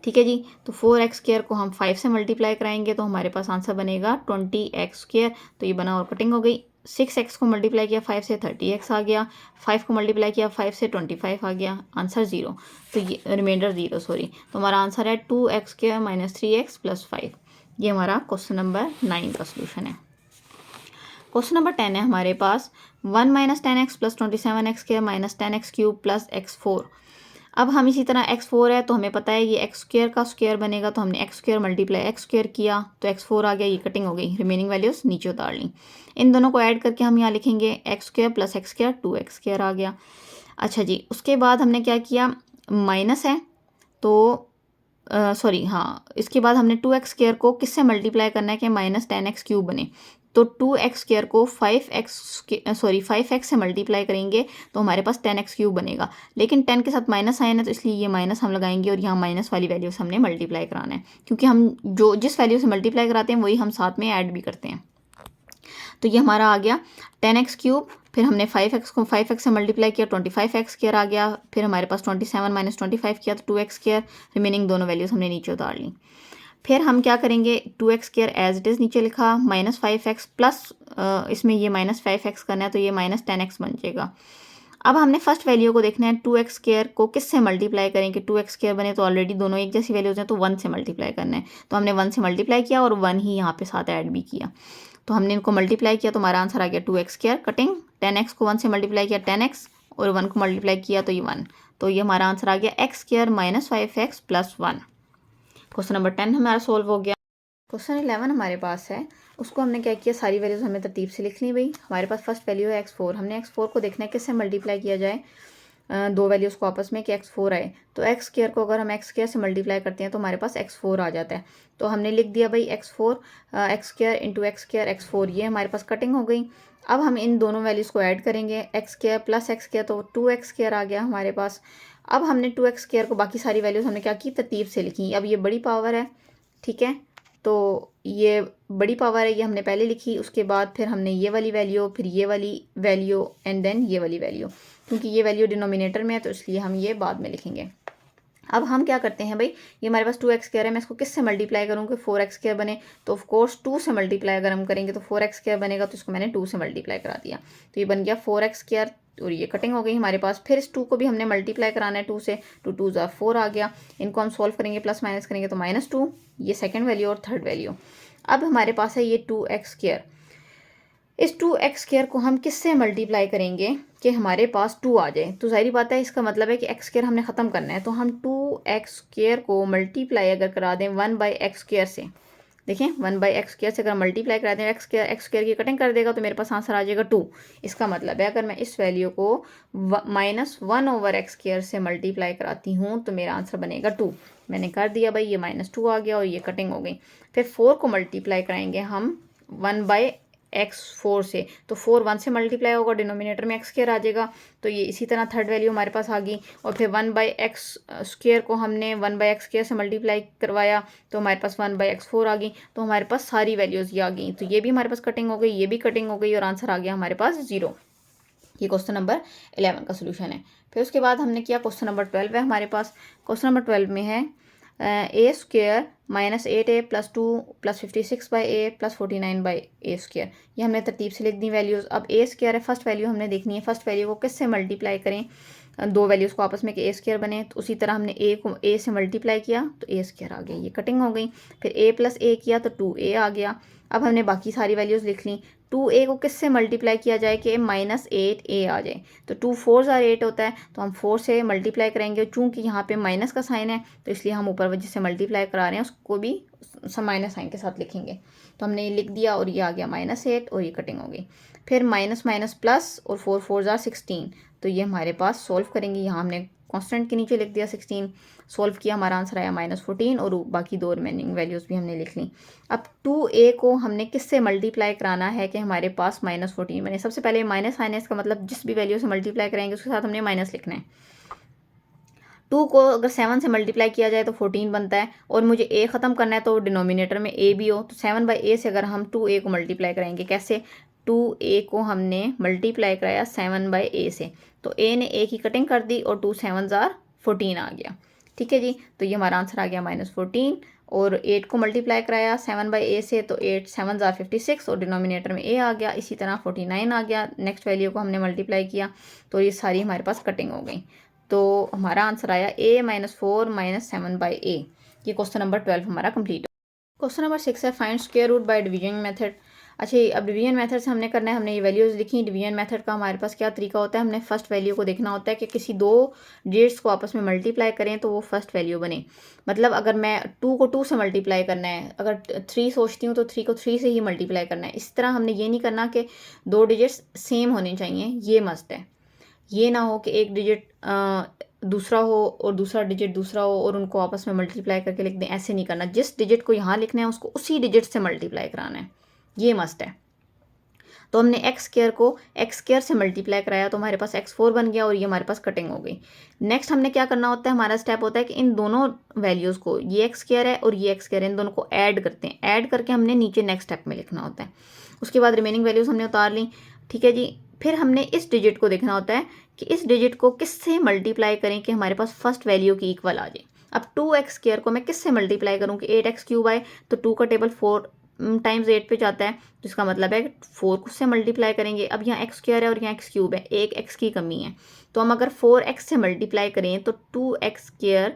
ठीक है जी, तो 4x² को हम 5 से मल्टीप्लाई कराएंगे तो हमारे पास आंसर बनेगा 20x²। तो ये बना और कटिंग हो गई। 6x को मल्टीप्लाई किया 5 से 30x आ गया, 5 को मल्टीप्लाई किया 5 से 25 आ गया, आंसर 0। तो ये रिमाइंडर 0 सॉरी, तो हमारा आंसर है 2x² माइनस 3x प्लस 5। ये हमारा क्वेश्चन नंबर 9 का सोल्यूशन है। क्वेश्चन नंबर 10 है हमारे पास 1 minus 10x plus 27x² minus 10x³ plus x4। अब हम इसी तरह x4 है तो हमें पता है ये x² का स्क्वायर बनेगा, तो हमने x² मल्टीप्लाई x² किया तो x4 आ गया, ये कटिंग हो गई। रिमेनिंग वैल्यूज नीचे उतार ली। इन दोनों को ऐड करके हम यहाँ लिखेंगे x² प्लस x² 2x² आ गया। अच्छा जी, उसके बाद हमने क्या किया, माइनस है तो सॉरी हाँ, इसके बाद हमने 2x² को किससे मल्टीप्लाई करना है कि माइनस 10x³ बने। तो 2x² को 5x से मल्टीप्लाई करेंगे तो हमारे पास 10x³ बनेगा, लेकिन 10 के साथ माइनस साइन है तो इसलिए ये माइनस हम लगाएंगे और यहाँ माइनस वाली वैल्यू से हमने मल्टीप्लाई कराना है, क्योंकि हम जो जिस वैल्यू से मल्टीप्लाई कराते हैं वही हम साथ में ऐड भी करते हैं। तो ये हमारा आ गया 10x³, फिर हमने 5x को 5x से मल्टीप्लाई किया 25x² आ गया, फिर हमारे पास 27 माइनस 25 किया तो 2x²। रिमेनिंग दोनों वैल्यूज़ हमने नीचे उतार ली। फिर हम क्या करेंगे, 2x² एज इट इज़ नीचे लिखा, -5x प्लस इसमें ये -5x करना है तो ये -10x बन जाएगा। अब हमने फर्स्ट वैल्यू को देखना है, 2x² को किससे मल्टीप्लाई करें कि 2x² बने, तो ऑलरेडी दोनों एक जैसी वैल्यूज़ हैं तो 1 से मल्टीप्लाई करना है। तो हमने 1 से मल्टीप्लाई किया और 1 ही यहाँ पे साथ ऐड भी किया, तो हमने इनको मल्टीप्लाई किया तो हमारा आंसर आ गया 2x² कटिंग। 10x को 1 से मल्टीप्लाई किया 10x और 1 को मल्टीप्लाई किया तो ये 1, तो ये हमारा आंसर आ गया x² minus 5x plus 1। Question number 10 हमारा सोल्व हो गया। क्वेश्चन 11 हमारे पास है, उसको हमने क्या किया, सारी वैल्यूज़ हमें तरतीब से लिख ली। भाई हमारे पास फर्स्ट वैल्यू है x4, हमने x4 को देखना है किससे मल्टीप्लाई किया जाए, दो वैल्यूज़ को आपस में कि x4 आए। तो x² को अगर हम x² से मल्टीप्लाई करते हैं तो हमारे पास x4 आ जाता है, तो हमने लिख दिया भाई x4 x² into x² x4, ये हमारे पास कटिंग हो गई। अब हम इन दोनों वैल्यूज़ को ऐड करेंगे, x² प्लस x² तो 2x² आ गया हमारे पास। अब हमने 2x² को बाकी सारी वैल्यूज़ हमने क्या की, तरतीब से लिखी। अब ये बड़ी पावर है, ठीक है, तो ये बड़ी पावर है, ये हमने पहले लिखी, उसके बाद फिर हमने ये वाली वैल्यू, फिर ये वाली वैल्यू एंड देन ये वाली वैल्यू, क्योंकि ये वैल्यू डिनोमिनेटर में है तो इसलिए हम ये बाद में लिखेंगे। अब हम क्या करते हैं भाई, ये हमारे पास 2x² है, मैं इसको किससे मल्टीप्लाई करूँ कि 4x² बने, तो ऑफ कोर्स 2 से मल्टीप्लाई अगर हम करेंगे तो 4x² बनेगा, तो इसको मैंने 2 से मल्टीप्लाई करा दिया, तो ये बन गया 4x², और ये कटिंग हो गई हमारे पास। फिर इस 2 को भी हमने मल्टीप्लाई कराना है 2 से, 2 2 ज़ा 4 आ गया, इनको हम सॉल्व करेंगे प्लस माइनस करेंगे तो -2, ये सेकेंड वैल्यू और थर्ड वैल्यू। अब हमारे पास है ये 2x², इस 2x² को हम किससे मल्टीप्लाई करेंगे कि हमारे पास 2 आ जाए, तो जाहिर बात है इसका मतलब है कि x² हमने ख़त्म करना है, तो हम 2x² को मल्टीप्लाई अगर करा दें 1/x² से, देखें 1/x² से अगर मल्टीप्लाई करा दें, x² की कटिंग कर देगा तो मेरे पास आंसर आ जाएगा 2। इसका मतलब है अगर मैं इस वैल्यू को -1/x² से मल्टीप्लाई कराती हूँ तो मेरा आंसर बनेगा 2। मैंने कर दिया भाई, ये -2 आ गया और ये कटिंग हो गई। फिर 4 को मल्टीप्लाई कराएंगे हम 1/x4 से, तो 4 1 से मल्टीप्लाई होगा, डिनोमिनेटर में x² आ जाएगा, तो ये इसी तरह थर्ड वैल्यू हमारे पास आ गई। और फिर 1/x² को हमने 1/x² से मल्टीप्लाई करवाया तो हमारे पास 1/x4 आ गई, तो हमारे पास सारी वैल्यूज़ ये आ गई, तो ये भी हमारे पास कटिंग हो गई, ये भी कटिंग हो गई, और आंसर आ गया हमारे पास 0। ये क्वेश्चन नंबर 11 का सोल्यूशन है। फिर उसके बाद हमने किया क्वेश्चन नंबर 12 है हमारे पास। क्वेश्चन नंबर 12 में है a² -8a + 2 + 56/a + 49/a²। ये हमने तरतीब से लिख दी वैल्यूज़। अब a² है, फर्स्ट वैल्यू हमने देखनी है, फर्स्ट वैल्यू को किससे मल्टीप्लाई करें, दो वैल्यूज़ को आपस में कि a² बने, तो उसी तरह हमने a को a से मल्टीप्लाई किया तो a² आ गया, ये कटिंग हो गई। फिर a + a किया तो 2a आ गया। अब हमने बाकी सारी वैल्यूज़ लिख ली। 2a को किससे मल्टीप्लाई किया जाए कि -8a आ जाए, तो 2 4 ज़ा 8 होता है, तो हम 4 से मल्टीप्लाई करेंगे, चूँकि यहाँ पे माइनस का साइन है तो इसलिए हम ऊपर वजह से मल्टीप्लाई करा रहे हैं उसको भी माइनस साइन के साथ लिखेंगे, तो हमने ये लिख दिया और ये आ गया -8 और ये कटिंग हो गई। फिर माइनस माइनस प्लस और 4 4 ज़ा 16, तो ये हमारे पास सॉल्व करेंगे, यहाँ हमने कांस्टेंट के नीचे लिख दिया 16, सॉल्व किया, हमारा आंसर आया -14, और बाकी दो रिमेनिंग वैल्यूज़ भी हमने लिख ली। अब 2a को हमने किससे मल्टीप्लाई कराना है कि हमारे पास -14 बने। सबसे पहले माइनस साइन है, इसका मतलब जिस भी वैल्यू से मल्टीप्लाई करेंगे उसके साथ हमने माइनस लिखना है। 2 को अगर 7 से मल्टीप्लाई किया जाए तो 14 बनता है, और मुझे a ख़त्म करना है तो डिनोमिनेटर में a भी हो, तो 7/a से अगर हम 2a को मल्टीप्लाई कराएंगे, कैसे, 2a को हमने मल्टीप्लाई कराया 7/a से, तो a ने a की कटिंग कर दी और 2 7 ज़ार 14 आ गया। ठीक है जी, तो ये हमारा आंसर आ गया -14, और 8 को मल्टीप्लाई कराया 7/a से, तो 8 7 ज़ार 56 और डिनोमिनेटर में a आ गया, इसी तरह 49 आ गया। नेक्स्ट वैल्यू को हमने मल्टीप्लाई किया तो ये सारी हमारे पास कटिंग हो गई, तो हमारा आंसर आया a -4 -7/a। ये क्वेश्चन नंबर 12 हमारा कंप्लीट हो। क्वेश्चन नंबर 6 है find square root by division method. अच्छा, अब डिवीजन मेथड से हमने करना है, हमने ये वैल्यूज़ लिखी। डिवीजन मेथड का हमारे पास क्या तरीका होता है, हमने फर्स्ट वैल्यू को देखना होता है कि किसी दो डिजिट्स को आपस में मल्टीप्लाई करें तो वो फर्स्ट वैल्यू बने। मतलब अगर मैं 2 को 2 से मल्टीप्लाई करना है, अगर 3 सोचती हूँ तो 3 को 3 से ही मल्टीप्लाई करना है। इस तरह हमने ये नहीं करना कि दो डिजिट्स सेम होने चाहिए, ये मस्ट है। ये ना हो कि एक डिजिट दूसरा हो और दूसरा डिजिट दूसरा हो और उनको आपस में मल्टीप्लाई करके लिख दें, ऐसे नहीं करना। जिस डिजिट को यहाँ लिखना है उसको उसी डिजिट से मल्टीप्लाई कराना है, ये मस्ट है। तो हमने x² को x² से मल्टीप्लाई कराया तो हमारे पास x4 बन गया और ये हमारे पास कटिंग हो गई। नेक्स्ट हमने क्या करना होता है, हमारा स्टेप होता है कि इन दोनों वैल्यूज़ को, ये x² है और ये x² है, इन दोनों को ऐड करते हैं। ऐड करके हमने नीचे नेक्स्ट स्टेप में लिखना होता है। उसके बाद रिमेनिंग वैल्यूज़ हमने उतार ली। ठीक है जी, फिर हमने इस डिजिट को देखना होता है कि इस डिजिट को किससे मल्टीप्लाई करें कि हमारे पास फर्स्ट वैल्यू की इक्वल आ जाए। अब 2x² को मैं किससे मल्टीप्लाई करूँ कि 8x³ आए, तो 2 का टेबल 4 टाइम्स 8 पे जाता है, तो इसका मतलब है 4 को से मल्टीप्लाई करेंगे। अब यहाँ x² है और यहाँ x³ है, एक x की कमी है, तो हम अगर 4x से मल्टीप्लाई करें तो 2x²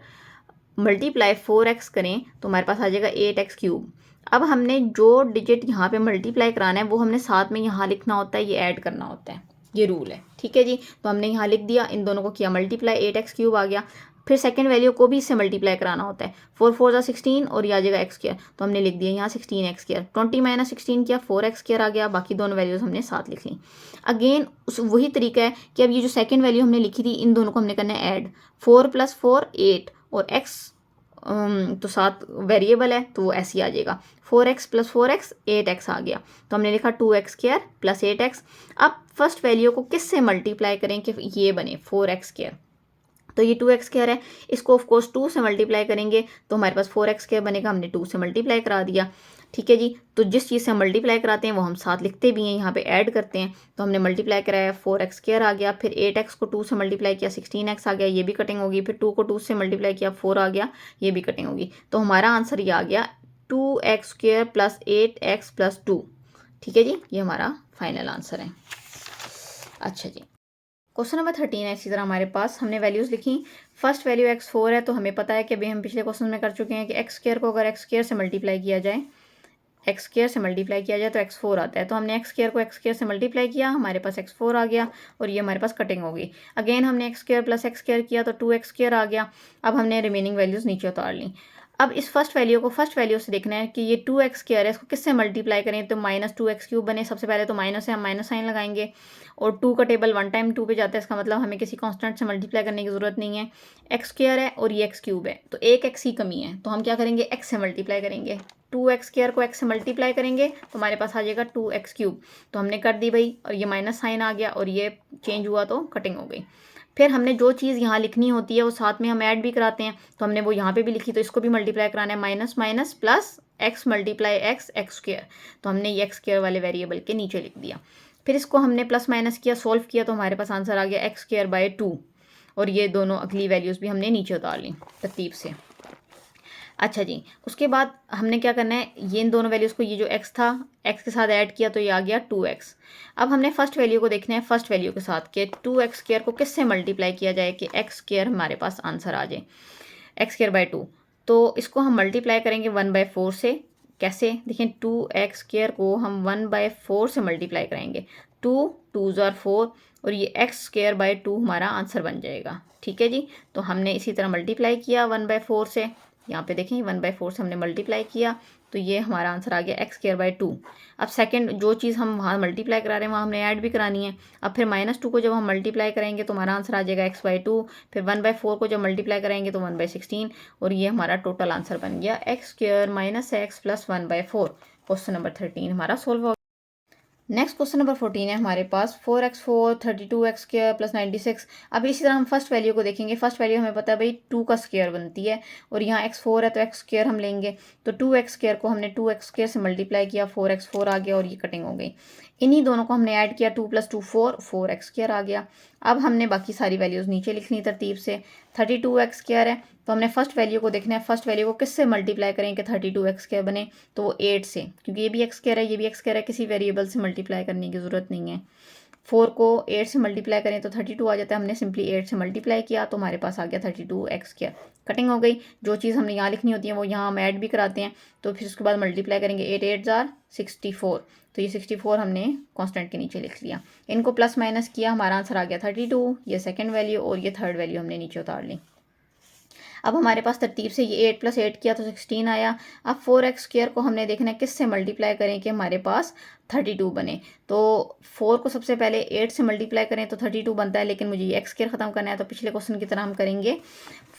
मल्टीप्लाई 4x करें तो हमारे पास आ जाएगा 8x³। अब हमने जो डिजिट यहाँ पे मल्टीप्लाई कराना है वो हमने साथ में यहाँ लिखना होता है, ये ऐड करना होता है, ये रूल है। ठीक है जी, तो हमने यहाँ लिख दिया, इन दोनों को किया मल्टीप्लाई, 8x³ आ गया। फिर सेकंड वैल्यू को भी इससे मल्टीप्लाई कराना होता है, 4 4 ज़ा 16 और ये आ जाएगा x², तो हमने लिख दिया यहाँ 16x²। 20 - 16 किया, 4x² आ गया। बाकी दोनों वैल्यूज़ हमने साथ लिख ली। अगेन वही तरीका है कि अब ये जो सेकंड वैल्यू हमने लिखी थी इन दोनों को हमने करना है ऐड। 4 + 4 8 और x तो साथ वेरिएबल है तो वो ऐसे ही आ जाएगा, 4x + 4x 8x आ गया, तो हमने लिखा 2x² + 8x। अब फर्स्ट वैल्यू को किससे मल्टीप्लाई करें कि ये बने 4x², तो ये 2x² है, इसको ऑफ कोर्स 2 से मल्टीप्लाई करेंगे तो हमारे पास 4x² बनेगा, हमने 2 से मल्टीप्लाई करा दिया। ठीक है जी। तो जिस चीज़ से हम मल्टीप्लाई कराते हैं वो हम साथ लिखते भी हैं, यहाँ पे ऐड करते हैं। तो हमने मल्टीप्लाई कराया 4x स्क्वायर आ गया, फिर 8x को 2 से मल्टीप्लाई किया 16x आ गया, ये भी कटिंग होगी, फिर 2 को 2 से मल्टीप्लाई किया 4 आ गया, ये भी कटिंग होगी। तो हमारा आंसर ये आ गया 2x square plus 8x plus 2। ठीक है जी, ये हमारा फाइनल आंसर है। अच्छा जी, क्वेश्चन नंबर 13 है। इसी तरह हमारे पास हमने वैल्यूज़ लिखी। फर्स्ट वैल्यू x4 है, तो हमें पता है कि अभी हम पिछले क्वेश्चन में कर चुके हैं कि एक्स स्क्वायर को अगर एक्स स्क्वायर से मल्टीप्लाई किया जाए, एक्स स्क्वायर से मल्टीप्लाई किया जाए तो x4 आता है। तो हमने एक्स स्क्वायर को एक्स स्क्वायर से मल्टीप्लाई किया, हमारे पास x4 आ गया और ये हमारे पास कटिंग होगी। अगेन हमने x square plus x square किया तो 2x स्क्वायर आ गया। अब हमने रिमेनिंग वैल्यूज़ नीचे उतार ली। अब इस फर्स्ट वैल्यू को फर्स्ट वैल्यू से देखना है कि ये 2x स्क्वायर है, इसको किससे मल्टीप्लाई करें तो माइनस 2x क्यूब बने। सबसे पहले तो माइनस है, हम माइनस साइन लगाएंगे और 2 का टेबल 1 टाइम 2 पे जाता है, इसका मतलब हमें किसी कांस्टेंट से मल्टीप्लाई करने की ज़रूरत नहीं है। एक्स स्क्वायर है और ये एक्स क्यूब है, तो एक एक्स ही कमी है, तो हम क्या करेंगे, एक्स से मल्टीप्लाई करेंगे। 2x स्क्वायर को x से मल्टीप्लाई करेंगे तो हमारे पास आ जाएगा 2x क्यूब। तो हमने कर दी भाई, और ये माइनस साइन आ गया और ये चेंज हुआ तो कटिंग हो गई। फिर हमने जो चीज़ यहाँ लिखनी होती है वो साथ में हम ऐड भी कराते हैं, तो हमने वो यहाँ पे भी लिखी, तो इसको भी मल्टीप्लाई कराना है। Minus minus plus x multiply x, x square. तो हमने ये एक्स स्क्वायर वाले वेरिएबल के नीचे लिख दिया। फिर इसको हमने प्लस माइनस किया, सोल्व किया, तो हमारे पास आंसर आ गया एक्स स्क्वायर बाय 2। और ये दोनों अगली वैल्यूज़ भी हमने नीचे उतार ली तरतीब से। अच्छा जी, उसके बाद हमने क्या करना है, ये इन दोनों वैल्यूज़ को, ये जो x था x के साथ ऐड किया तो ये आ गया 2x। अब हमने फर्स्ट वैल्यू को देखना है फर्स्ट वैल्यू के साथ कि 2x स्क्वायर को किससे मल्टीप्लाई किया जाए कि x स्क्वायर हमारे पास आंसर आ जाए x स्क्वायर बाय 2। तो इसको हम मल्टीप्लाई करेंगे 1/4 से। कैसे देखें, 2x स्क्वायर को हम 1/4 से मल्टीप्लाई करेंगे। 2 2 ज़ार 4 और ये x स्क्वायर बाय 2 हमारा आंसर बन जाएगा। ठीक है जी, तो हमने इसी तरह मल्टीप्लाई किया 1/4 से। यहाँ पे देखें 1/4 से हमने मल्टीप्लाई किया तो ये हमारा आंसर आ गया एक्स स्क्वायर बाय 2। अब सेकंड जो चीज़ हम वहाँ मल्टीप्लाई करा रहे हैं वहाँ हमने ऐड भी करानी है। अब फिर -2 को जब हम मल्टीप्लाई करेंगे तो हमारा आंसर आ जाएगा x/2। फिर 1/4 को जब मल्टीप्लाई करेंगे तो 1/16 और ये हमारा टोटल आंसर बन गया x square minus x plus 1/4। Question number 13 हमारा सोल्व हो। नेक्स्ट क्वेश्चन नंबर 14 है हमारे पास 4x4 32x स्क्वायर प्लस 96। अब इसी तरह हम फर्स्ट वैल्यू को देखेंगे। फर्स्ट वैल्यू हमें पता है भाई 2 का स्क्वायर बनती है और यहाँ x4 है तो x स्क्वायर हम लेंगे। तो 2x स्क्वायर को हमने 2x स्क्वायर से मल्टीप्लाई किया, 4x4 आ गया और ये कटिंग हो गई। इन्हीं दोनों को हमने ऐड किया, 2 + 2 4, 4x स्क्वायर आ गया। अब हमने बाकी सारी वैल्यूज़ नीचे लिखनी तरतीब से। 32x स्क्वायर है तो हमने फर्स्ट वैल्यू को देखना है, फर्स्ट वैल्यू को किससे मल्टीप्लाई करें कि 32x स्क्वायर बने, तो वो 8 से, क्योंकि ये भी x स्क्वायर है ये भी x स्क्वायर है, किसी वेरिएबल से मल्टीप्लाई करने की ज़रूरत नहीं है। 4 को 8 से मल्टीप्लाई करें तो 32 आ जाता है, हमने सिंपली 8 से मल्टीप्लाई किया तो हमारे पास आ गया 32x स्क्वायर। कटिंग हो गई। जो चीज़ हमने यहाँ लिखनी होती है वो यहाँ हम ऐड भी कराते हैं, तो फिर उसके बाद मल्टीप्लाई करेंगे 8 8 जार 64। तो ये 64 हमने कांस्टेंट के नीचे लिख लिया। इनको प्लस माइनस किया, हमारा आंसर आ गया 32। ये सेकंड वैल्यू और ये थर्ड वैल्यू हमने नीचे उतार ली। अब हमारे पास तरतीब से ये 8 + 8 किया तो 16 आया। अब 4x स्क्वायर को हमने देखना है किससे मल्टीप्लाई करें कि हमारे पास 32 बने। तो 4 को सबसे पहले 8 से मल्टीप्लाई करें तो 32 बनता है, लेकिन मुझे ये एक्स स्क्वायर ख़त्म करना है तो पिछले क्वेश्चन की तरह हम करेंगे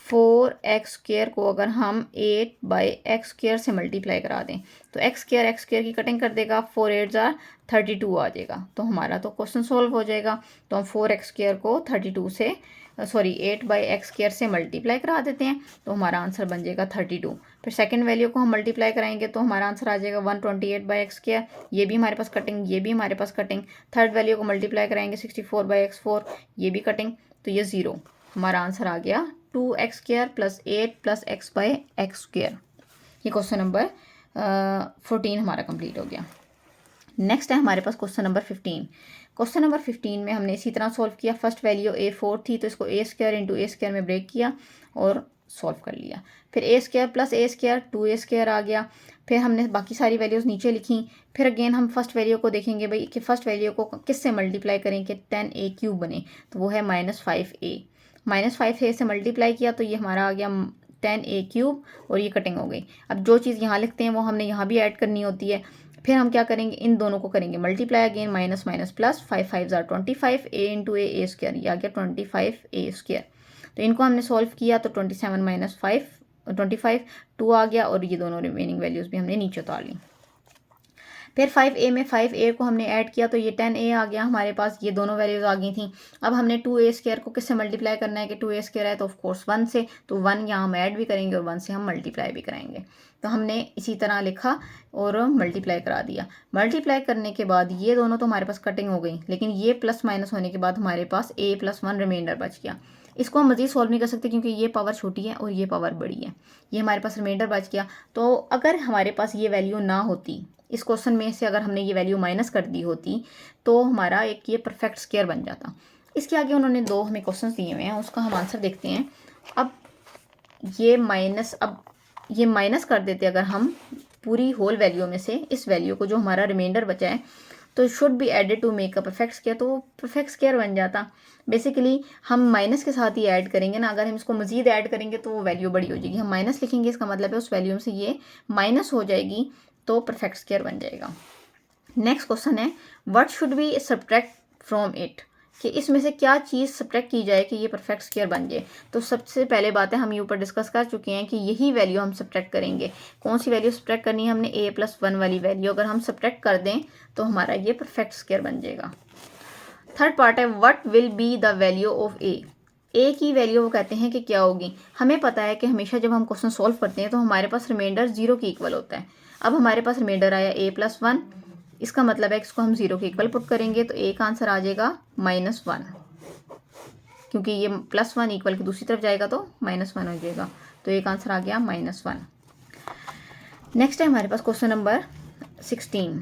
4x स्क्वायर को अगर हम 8/x स्क्वायर से मल्टीप्लाई करा दें तो एक्स स्क्वायर की कटिंग कर देगा, 4 8 जार 32 आ जाएगा। तो हमारा तो क्वेश्चन सोल्व हो जाएगा। तो हम 4x स्क्वायर को 32 से 8/x स्क्वायर से मल्टीप्लाई करा देते हैं तो हमारा आंसर बन जाएगा 32। फिर सेकंड वैल्यू को हम मल्टीप्लाई कराएंगे तो हमारा आंसर आ जाएगा 128/x स्क्वायर। ये भी हमारे पास कटिंग, ये भी हमारे पास कटिंग। थर्ड वैल्यू को मल्टीप्लाई कराएंगे 64/x4, ये भी कटिंग, तो ये 0। हमारा आंसर आ गया 2x square plus 8 plus x/x square. ये क्वेश्चन नंबर 14 हमारा कंप्लीट हो गया। नेक्स्ट है हमारे पास क्वेश्चन नंबर 15। क्वेश्चन नंबर 15 में हमने इसी तरह सॉल्व किया। फर्स्ट वैल्यू a4 थी तो इसको a square into a square में ब्रेक किया और सॉल्व कर लिया। फिर a square plus a square 2a square आ गया। फिर हमने बाकी सारी वैल्यूज़ नीचे लिखी। फिर अगेन हम फर्स्ट वैल्यू को देखेंगे भाई कि फर्स्ट वैल्यू को किससे मल्टीप्लाई करें कि 10a क्यूब बने, तो वो है -5a। -5a से मल्टीप्लाई किया तो ये हमारा आ गया 10a क्यूब और ये कटिंग हो गई। अब जो चीज़ यहाँ लिखते हैं वो हमने यहाँ भी ऐड करनी होती है। फिर हम क्या करेंगे, इन दोनों को करेंगे multiply, again minus minus plus, 5 5 jar 25, a into A square, ये आ गया 25a स्क्वायर। तो इनको हमने सॉल्व किया तो 27 - 5 25 2 आ गया और ये दोनों रिमेनिंग वैल्यूज़ भी हमने नीचे उतार ली। फिर 5a में 5a को हमने ऐड किया तो ये 10a आ गया हमारे पास, ये दोनों वैल्यूज़ आ गई थी। अब हमने 2a² को किससे मल्टीप्लाई करना है कि 2a² है तो ऑफकोर्स 1 से, तो 1 यहाँ हम ऐड भी करेंगे और 1 से हम मल्टीप्लाई भी करेंगे। तो हमने इसी तरह लिखा और मल्टीप्लाई करा दिया। मल्टीप्लाई करने के बाद ये दोनों तो हमारे पास कटिंग हो गई, लेकिन ये प्लस माइनस होने के बाद हमारे पास a+1 रिमाइंडर बच गया। इसको हम मज़ीद सॉल्व नहीं कर सकते क्योंकि ये पावर छोटी है और ये पावर बड़ी है। ये हमारे पास रिमाइंडर बच गया। तो अगर हमारे पास ये वैल्यू ना होती, इस क्वेश्चन में से अगर हमने ये वैल्यू माइनस कर दी होती तो हमारा एक ये परफेक्ट स्क्वायर बन जाता। इसके आगे उन्होंने 2 हमें क्वेश्चन दिए हुए हैं, उसका हम आंसर देखते हैं। अब ये माइनस कर देते अगर हम पूरी होल वैल्यू में से इस वैल्यू को, जो हमारा रिमाइंडर बचा है, तो should be added to make a perfect square, तो वो परफेक्ट स्क्वायर बन जाता। बेसिकली हम माइनस के साथ ही ऐड करेंगे ना, अगर हम इसको मजीद ऐड करेंगे तो वो वैल्यू बड़ी हो जाएगी। हम माइनस लिखेंगे, इसका मतलब है उस वैल्यू में से ये माइनस हो जाएगी तो परफेक्ट स्क्वायर बन जाएगा। नेक्स्ट क्वेश्चन है what should be subtract from it, कि इसमें से क्या चीज़ सब्ट्रैक्ट की जाए कि ये परफेक्ट स्क्वायर बन जाए। तो सबसे पहले बात है, हम ये ऊपर डिस्कस कर चुके हैं कि यही वैल्यू हम सब्ट्रैक्ट करेंगे। कौन सी वैल्यू सब्ट्रैक्ट करनी है हमने, a+1 वाली वैल्यू अगर हम सब्ट्रैक्ट कर दें तो हमारा ये परफेक्ट स्क्वायर बन जाएगा। थर्ड पार्ट है what will be the value of A की वैल्यू वो कहते हैं कि क्या होगी। हमें पता है कि हमेशा जब हम क्वेश्चन सॉल्व करते हैं तो हमारे पास रिमाइंडर 0 के इक्वल होता है। अब हमारे पास रिमाइंडर आया a+1, इसका मतलब है इसको हम 0 के इक्वल पुट करेंगे तो a का आंसर आ जाएगा -1, क्योंकि ये +1 इक्वल की दूसरी तरफ जाएगा तो -1 हो जाएगा, तो a का आंसर आ गया -1। नेक्स्ट है हमारे पास क्वेश्चन नंबर 16।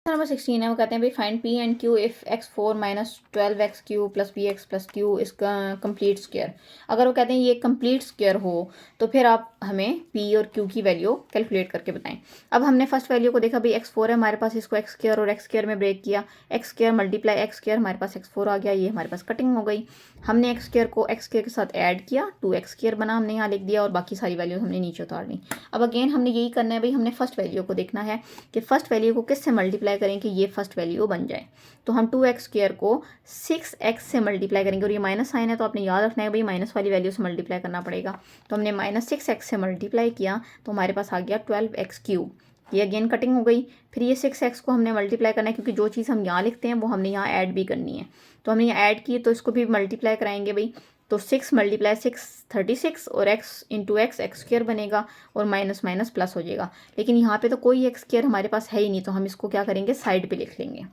नंबर 16 है, वो कहते हैं भाई find p and q if x4 - 12x³ + bx + q is complete square. अगर वो कहते हैं ये कंप्लीट स्क्वायर हो तो फिर आप हमें p और q की वैल्यू कैलकुलेट करके बताएं। अब हमने फर्स्ट वैल्यू को देखा भाई x4 है हमारे पास, इसको x² और x² में ब्रेक किया, x² × x² हमारे पास x4 आ गया, ये हमारे पास कटिंग हो गई। हमने x² को x² के साथ ऐड किया, 2x² बना, हमने यहाँ लिख दिया और बाकी सारी वैल्यू हमने नीचे उतार ली। अब अगेन हमने यही करना है भाई, हमने फर्स्ट वैल्यू को देखना है कि फर्स्ट वैल्यू को किससे मल्टीप्लाई करें कि ये फर्स्ट वैल्यू बन जाए। तो हम 2x² को 6x से मल्टीप्लाई करेंगे, और ये माइनस साइन है तो आपने याद रखना है भाई माइनस वाली वैल्यू से मल्टीप्लाई करना पड़ेगा। तो हमने -6x से मल्टीप्लाई किया तो हमारे पास आ गया 12x³। ये अगेन कटिंग हो गई। फिर ये 6x को हमने मल्टीप्लाई करना है, क्योंकि जो चीज़ हम यहाँ लिखते हैं वो हमने यहाँ ऐड भी करनी है। तो हमने यहाँ ऐड की तो इसको भी मल्टीप्लाई कराएंगे भाई, तो 6 × 6 36 और x × x² बनेगा और माइनस माइनस प्लस हो जाएगा। लेकिन यहाँ पे तो कोई x² हमारे पास है ही नहीं, तो हम इसको क्या करेंगे, साइड पे लिख लेंगे।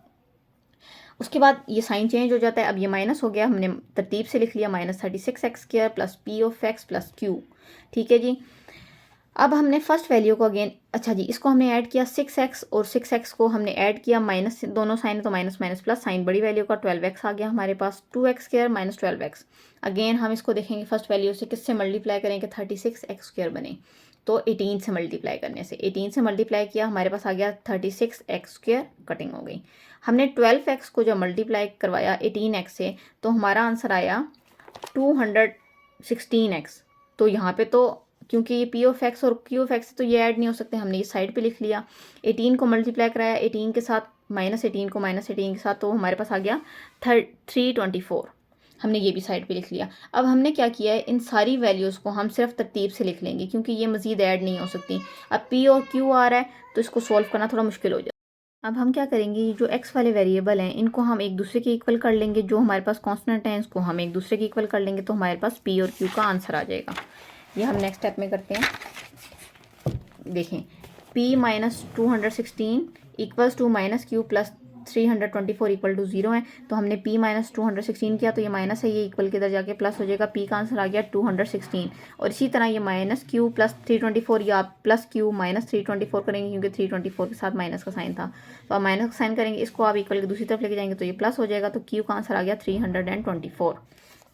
उसके बाद ये साइन चेंज हो जाता है, अब ये माइनस हो गया, हमने तरतीब से लिख लिया -36x² + p(x) + q। ठीक है जी। अब हमने फर्स्ट वैल्यू को अगेन, अच्छा जी, इसको हमने ऐड किया 6x और 6x को हमने ऐड किया, माइनस दोनों साइन है तो माइनस माइनस प्लस, साइन बड़ी वैल्यू का 12x आ गया हमारे पास, 2x² - 12x। अगेन हम इसको देखेंगे फर्स्ट वैल्यू से किससे मल्टीप्लाई करें कि 36x² बने, तो 18 से मल्टीप्लाई करने से, 18 से मल्टीप्लाई किया हमारे पास आ गया 36x², कटिंग हो गई। हमने 12x को जब मल्टीप्लाई करवाया 18x से तो हमारा आंसर आया 216x। तो यहाँ पे तो क्योंकि ये p(x) और q(x) तो ये ऐड नहीं हो सकते, हमने ये साइड पे लिख लिया। 18 को मल्टीप्लाई कराया 18 के साथ, -18 को -18 के साथ, तो हमारे पास आ गया 324। हमने ये भी साइड पे लिख लिया। अब हमने क्या किया है, इन सारी वैल्यूज़ को हम सिर्फ तरतीब से लिख लेंगे क्योंकि ये मज़ीद ऐड नहीं हो सकती। अब p और q आ रहा है तो इसको सॉल्व करना थोड़ा मुश्किल हो जाए। अब हम क्या करेंगे, ये जो x वाले वेरिएबल हैं इनको हम एक दूसरे के इक्वल कर लेंगे, जो हमारे पास कांस्टेंट है इसको हम एक दूसरे के इक्वल कर लेंगे, तो हमारे पास p और q का आंसर आ जाएगा। ये हम नेक्स्ट स्टेप में करते हैं। देखें, p - 216 equals to -q + 324 equal to 0 है, तो हमने p - 216 किया तो ये माइनस है, ये इक्वल के इधर जाके प्लस हो जाएगा, p का आंसर आ गया 216। और इसी तरह ये -q + 324 या +q - 324 करेंगे क्योंकि 324 के साथ माइनस का साइन था, तो आप माइनस का साइन करेंगे, इसको आप इक्वल की दूसरी तरफ लेके जाएंगे तो ये प्लस हो जाएगा, तो q का आंसर आ गया 324।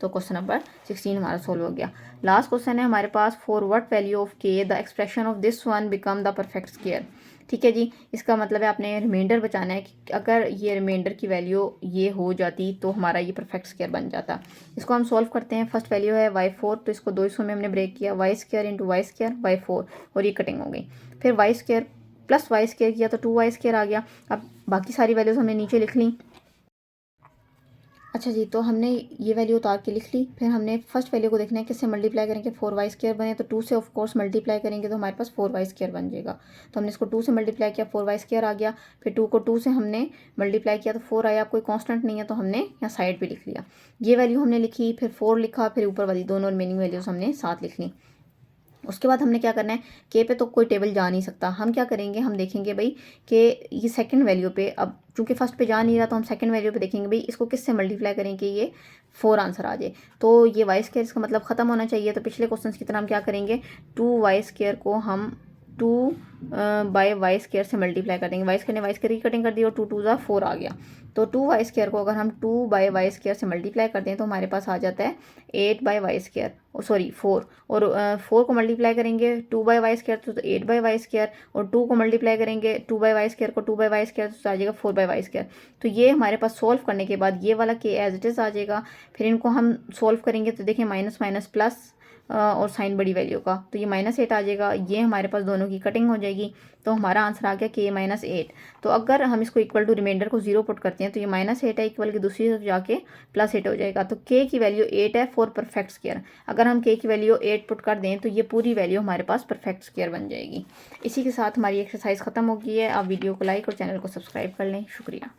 तो क्वेश्चन नंबर 16 हमारा सोल्व हो गया। लास्ट क्वेश्चन है हमारे पास, for what value of k the expression of this one become the perfect square. ठीक है जी, इसका मतलब है आपने रिमाइंडर बचाना है कि अगर ये रिमाइंडर की वैल्यू ये हो जाती तो हमारा ये परफेक्ट स्क्वायर बन जाता। इसको हम सॉल्व करते हैं। फर्स्ट वैल्यू है y4, तो इसको 2 हिस्सों में हमने ब्रेक किया, y² × y² y4, और ये कटिंग हो गई। फिर y² + y² किया तो 2y² आ गया। अब बाकी सारी वैल्यूज हमने नीचे लिख ली। अच्छा जी, तो हमने ये वैल्यू उतार के लिख ली। फिर हमने फर्स्ट वैल्यू को देखना है किससे मल्टीप्लाई करेंगे, 4y² बने तो 2 से ऑफ कोर्स मल्टीप्लाई करेंगे तो हमारे पास 4y² बन जाएगा। तो हमने इसको 2 से मल्टीप्लाई किया, 4y² आ गया। फिर 2 को 2 से हमने मल्टीप्लाई किया तो 4 आया। कोई कांस्टेंट नहीं है तो हमने यहाँ साइड पे लिख लिया। ये वैल्यू हमने लिखी, फिर 4 लिखा, फिर ऊपर वाली दोनों रिमेनिंग वैल्यूज हमने साथ लिख ली। उसके बाद हमने क्या करना है, के पे तो कोई टेबल जा नहीं सकता। हम क्या करेंगे, हम देखेंगे भाई कि ये सेकंड वैल्यू पे, अब चूंकि फर्स्ट पे जा नहीं रहा तो हम सेकंड वैल्यू पे देखेंगे भाई इसको किससे मल्टीप्लाई करें कि ये 4 आंसर आ जाए। तो ये वाई स्क्वायर इसका मतलब ख़त्म होना चाहिए। तो पिछले क्वेश्चन की तरह हम क्या करेंगे, 2y² को हम 2 बाय y² से मल्टीप्लाई कर देंगे। y² ने y² की कटिंग कर दी और 2 2 ज़ा 4 आ गया। तो 2y² को अगर हम 2 बाय y² से मल्टीप्लाई करते हैं तो हमारे पास आ जाता है 8 बाय y², सॉरी 4। और 4 को मल्टीप्लाई करेंगे 2 बाय y² तो 8 बाय y², और 2 को मल्टीप्लाई करेंगे 2 बाय y² को 2 बाय y² तो आ जाएगा 4 बाय y²। तो ये हमारे पास सोल्व करने के बाद ये वाला के एज इट इज़ आ जाएगा। फिर इनको हम सोल्व करेंगे तो देखिए माइनस माइनस प्लस और साइन बड़ी वैल्यू का, तो ये -8 आ जाएगा। ये हमारे पास दोनों की कटिंग हो जाएगी। तो हमारा आंसर आ गया के -8। तो अगर हम इसको इक्वल टू रिमाइंडर को 0 पुट करते हैं तो ये -8 है, इक्वल की दूसरी तरफ जाके +8 हो जाएगा। तो के की वैल्यू 8 है फॉर परफेक्ट स्क्वायर। अगर हम के की वैल्यू 8 पुट कर दें तो ये पूरी वैल्यू हमारे पास परफेक्ट स्क्वायर बन जाएगी। इसी के साथ हमारी एक्सरसाइज खत्म हो गई है। आप वीडियो को लाइक और चैनल को सब्सक्राइब कर लें। शुक्रिया।